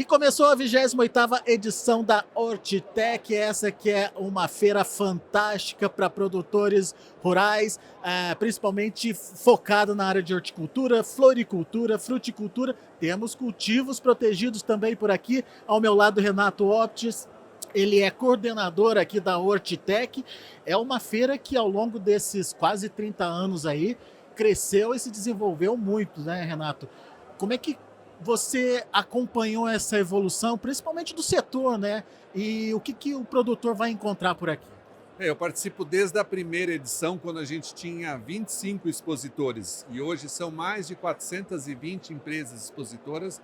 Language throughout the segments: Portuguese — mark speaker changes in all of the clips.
Speaker 1: E começou a 28ª edição da Hortitec, essa que é uma feira fantástica para produtores rurais, principalmente focado na área de horticultura, floricultura, fruticultura. Temos cultivos protegidos também por aqui. Ao meu lado, Renato Optis, ele é coordenador aqui da Hortitec. É uma feira que ao longo desses quase 30 anos aí, cresceu e se desenvolveu muito, né, Renato? Como é que você acompanhou essa evolução, principalmente do setor, né? E o que o produtor vai encontrar por aqui?
Speaker 2: Eu participo desde a primeira edição, quando a gente tinha 25 expositores, e hoje são mais de 420 empresas expositoras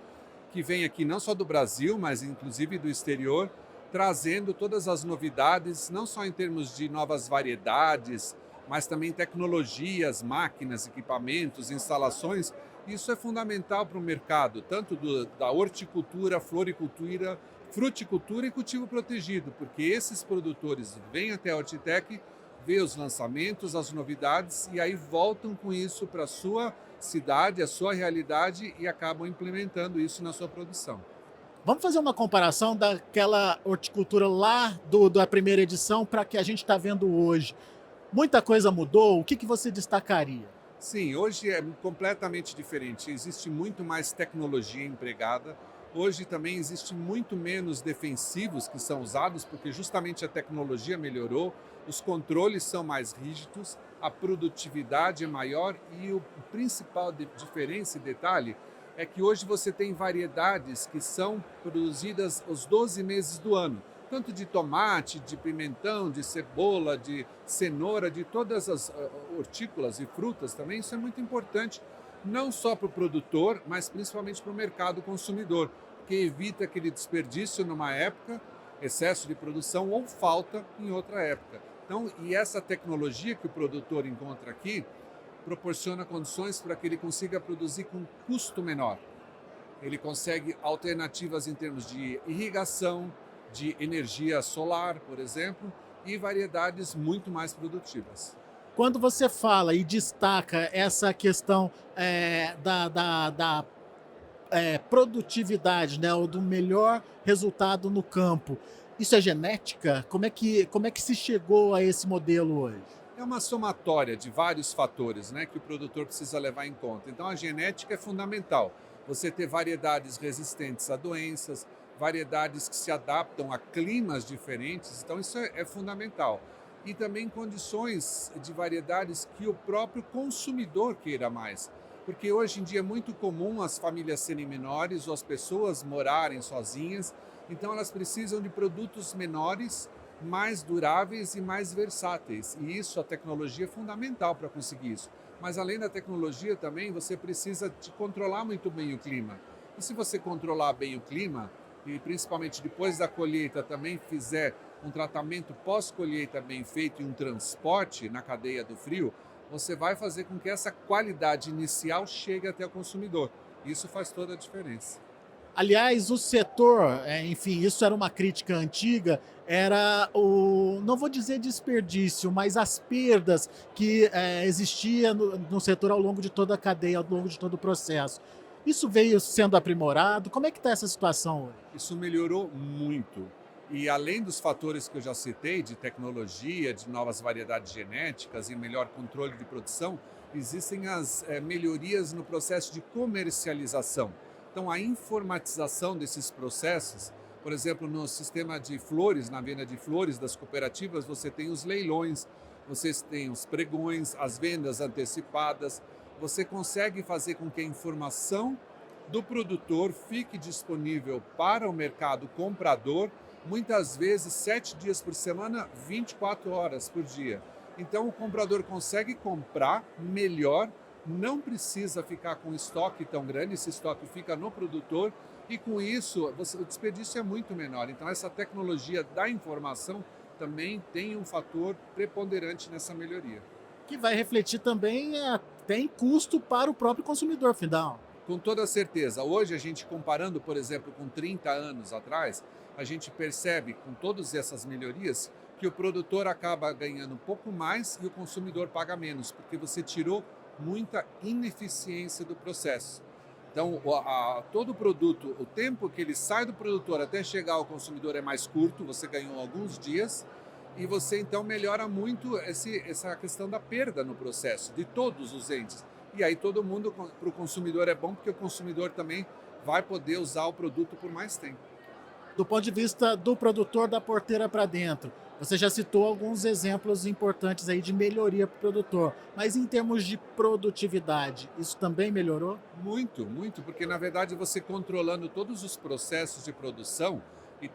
Speaker 2: que vêm aqui não só do Brasil, mas inclusive do exterior, trazendo todas as novidades, não só em termos de novas variedades, mas também tecnologias, máquinas, equipamentos, instalações. Isso é fundamental para o mercado, tanto da horticultura, floricultura, fruticultura e cultivo protegido, porque esses produtores vêm até a Hortitec, vê os lançamentos, as novidades e aí voltam com isso para a sua cidade, a sua realidade e acabam implementando isso na sua produção.
Speaker 1: Vamos fazer uma comparação daquela horticultura lá da primeira edição para que a gente está vendo hoje. Muita coisa mudou, o que você destacaria?
Speaker 2: Sim, hoje é completamente diferente. Existe muito mais tecnologia empregada. Hoje também existe muito menos defensivos que são usados, porque justamente a tecnologia melhorou, os controles são mais rígidos, a produtividade é maior e o principal diferença e detalhe é que hoje você tem variedades que são produzidas os 12 meses do ano, tanto de tomate, de pimentão, de cebola, de cenoura, de todas as hortícolas e frutas também. Isso é muito importante, não só para o produtor, mas principalmente para o mercado consumidor, que evita aquele desperdício numa época, excesso de produção ou falta em outra época. Então, e essa tecnologia que o produtor encontra aqui proporciona condições para que ele consiga produzir com custo menor. Ele consegue alternativas em termos de irrigação, de energia solar, por exemplo, e variedades muito mais produtivas.
Speaker 1: Quando você fala e destaca essa questão da produtividade, né, ou do melhor resultado no campo, isso é genética? Como é que se chegou a esse modelo hoje?
Speaker 2: É uma somatória de vários fatores, né, que o produtor precisa levar em conta. Então, a genética é fundamental. Você ter variedades resistentes a doenças, variedades que se adaptam a climas diferentes, então isso é fundamental. E também condições de variedades que o próprio consumidor queira mais. Porque hoje em dia é muito comum as famílias serem menores ou as pessoas morarem sozinhas, então elas precisam de produtos menores, mais duráveis e mais versáteis. E isso, a tecnologia é fundamental para conseguir isso. Mas além da tecnologia também, você precisa de controlar muito bem o clima. E se você controlar bem o clima, e principalmente depois da colheita também fizer um tratamento pós-colheita bem feito e um transporte na cadeia do frio, você vai fazer com que essa qualidade inicial chegue até o consumidor. Isso faz toda a diferença.
Speaker 1: Aliás, o setor, enfim, isso era uma crítica antiga, era não vou dizer desperdício, mas as perdas que existia no setor ao longo de toda a cadeia, ao longo de todo o processo. Isso veio sendo aprimorado? Como é que está essa situação hoje?
Speaker 2: Isso melhorou muito. E além dos fatores que eu já citei, de tecnologia, de novas variedades genéticas e melhor controle de produção, existem as melhorias no processo de comercialização. Então, a informatização desses processos, por exemplo, no sistema de flores, na venda de flores das cooperativas, você tem os leilões, você tem os pregões, as vendas antecipadas, você consegue fazer com que a informação do produtor fique disponível para o mercado comprador, muitas vezes 7 dias por semana, 24 horas por dia. Então o comprador consegue comprar melhor, não precisa ficar com estoque tão grande, esse estoque fica no produtor e com isso o desperdício é muito menor. Então essa tecnologia da informação também tem um fator preponderante nessa melhoria.
Speaker 1: Que vai refletir também até em custo para o próprio consumidor final.
Speaker 2: Com toda certeza. Hoje, a gente comparando, por exemplo, com 30 anos atrás, a gente percebe, com todas essas melhorias, que o produtor acaba ganhando um pouco mais e o consumidor paga menos, porque você tirou muita ineficiência do processo. Então, todo produto, o tempo que ele sai do produtor até chegar ao consumidor é mais curto, você ganhou alguns dias, e você então melhora muito essa questão da perda no processo, de todos os entes. E aí todo mundo, para o consumidor é bom, porque o consumidor também vai poder usar o produto por mais tempo.
Speaker 1: Do ponto de vista do produtor da porteira para dentro, você já citou alguns exemplos importantes aí de melhoria para o produtor, mas em termos de produtividade, isso também melhorou?
Speaker 2: Muito, muito, porque na verdade você controlando todos os processos de produção e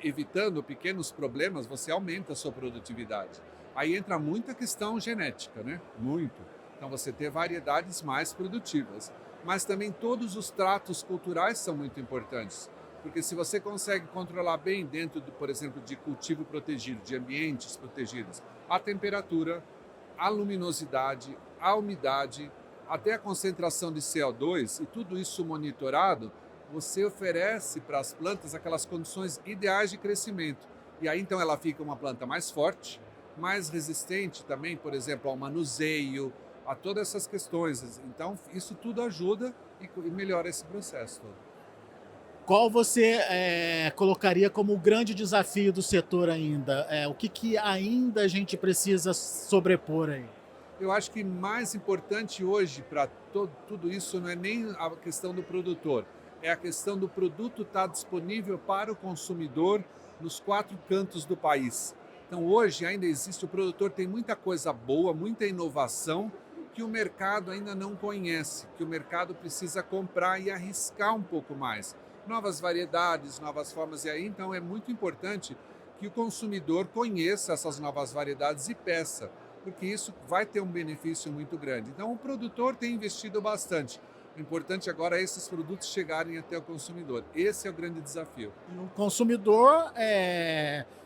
Speaker 2: evitando pequenos problemas, você aumenta a sua produtividade. Aí entra muita questão genética, né? Muito. Então você ter variedades mais produtivas. Mas também todos os tratos culturais são muito importantes. Porque se você consegue controlar bem dentro, por exemplo, de cultivo protegido, de ambientes protegidos, a temperatura, a luminosidade, a umidade, até a concentração de CO2 e tudo isso monitorado, você oferece para as plantas aquelas condições ideais de crescimento. E aí então ela fica uma planta mais forte, mais resistente também, por exemplo, ao manuseio, a todas essas questões. Então isso tudo ajuda e melhora esse processo todo.
Speaker 1: Qual você colocaria como o grande desafio do setor ainda? O que ainda a gente precisa sobrepor aí?
Speaker 2: Eu acho que mais importante hoje para tudo isso não é nem a questão do produtor, é a questão do produto estar disponível para o consumidor nos 4 cantos do país. Então hoje ainda existe, o produtor tem muita coisa boa, muita inovação que o mercado ainda não conhece, que o mercado precisa comprar e arriscar um pouco mais. Novas variedades, novas formas, e aí então é muito importante que o consumidor conheça essas novas variedades e peça, porque isso vai ter um benefício muito grande. Então o produtor tem investido bastante. O importante agora é esses produtos chegarem até o consumidor. Esse é o grande desafio.
Speaker 1: E o consumidor,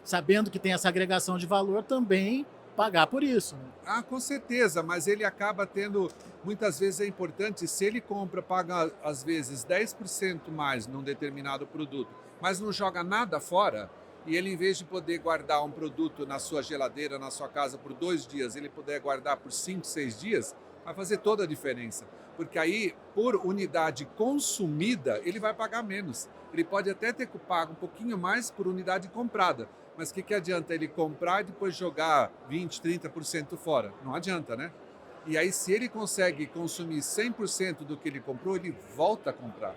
Speaker 1: sabendo que tem essa agregação de valor, também pagar por isso, né?
Speaker 2: Ah, com certeza, mas ele acaba tendo, muitas vezes é importante, se ele compra, paga às vezes 10% mais num determinado produto, mas não joga nada fora, e ele, em vez de poder guardar um produto na sua geladeira, na sua casa por 2 dias, ele puder guardar por 5, 6 dias, vai fazer toda a diferença. Porque aí, por unidade consumida, ele vai pagar menos. Ele pode até ter pago um pouquinho mais por unidade comprada, mas o que adianta ele comprar e depois jogar 20, 30% fora? Não adianta, né? E aí, se ele consegue consumir 100% do que ele comprou, ele volta a comprar.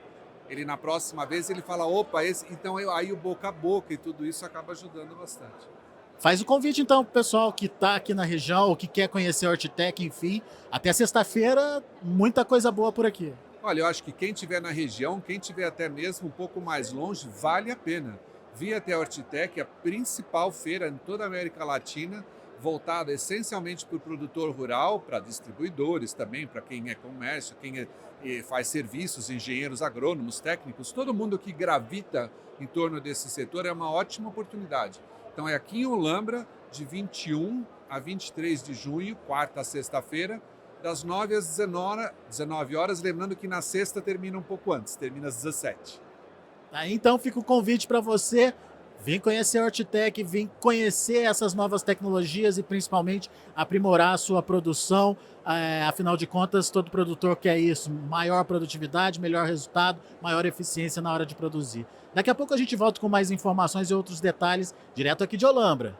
Speaker 2: Ele, na próxima vez, ele fala, opa, então aí o boca a boca e tudo isso acaba ajudando bastante.
Speaker 1: Faz o convite então para o pessoal que está aqui na região, ou que quer conhecer a Hortitec, enfim. Até sexta-feira, muita coisa boa por aqui.
Speaker 2: Olha, eu acho que quem estiver na região, quem estiver até mesmo um pouco mais longe, vale a pena vir até a Hortitec, a principal feira em toda a América Latina, voltada essencialmente para o produtor rural, para distribuidores também, para quem é comércio, quem faz serviços, engenheiros agrônomos, técnicos, todo mundo que gravita em torno desse setor é uma ótima oportunidade. Então é aqui em Olambra, de 21 a 23 de junho, quarta a sexta-feira, das 9 às 19 horas, lembrando que na sexta termina um pouco antes, termina às 17.
Speaker 1: Aí então fica o convite para você vir conhecer a Hortitec, vir conhecer essas novas tecnologias e principalmente aprimorar a sua produção. Afinal de contas, todo produtor quer isso, maior produtividade, melhor resultado, maior eficiência na hora de produzir. Daqui a pouco a gente volta com mais informações e outros detalhes, direto aqui de Olambra.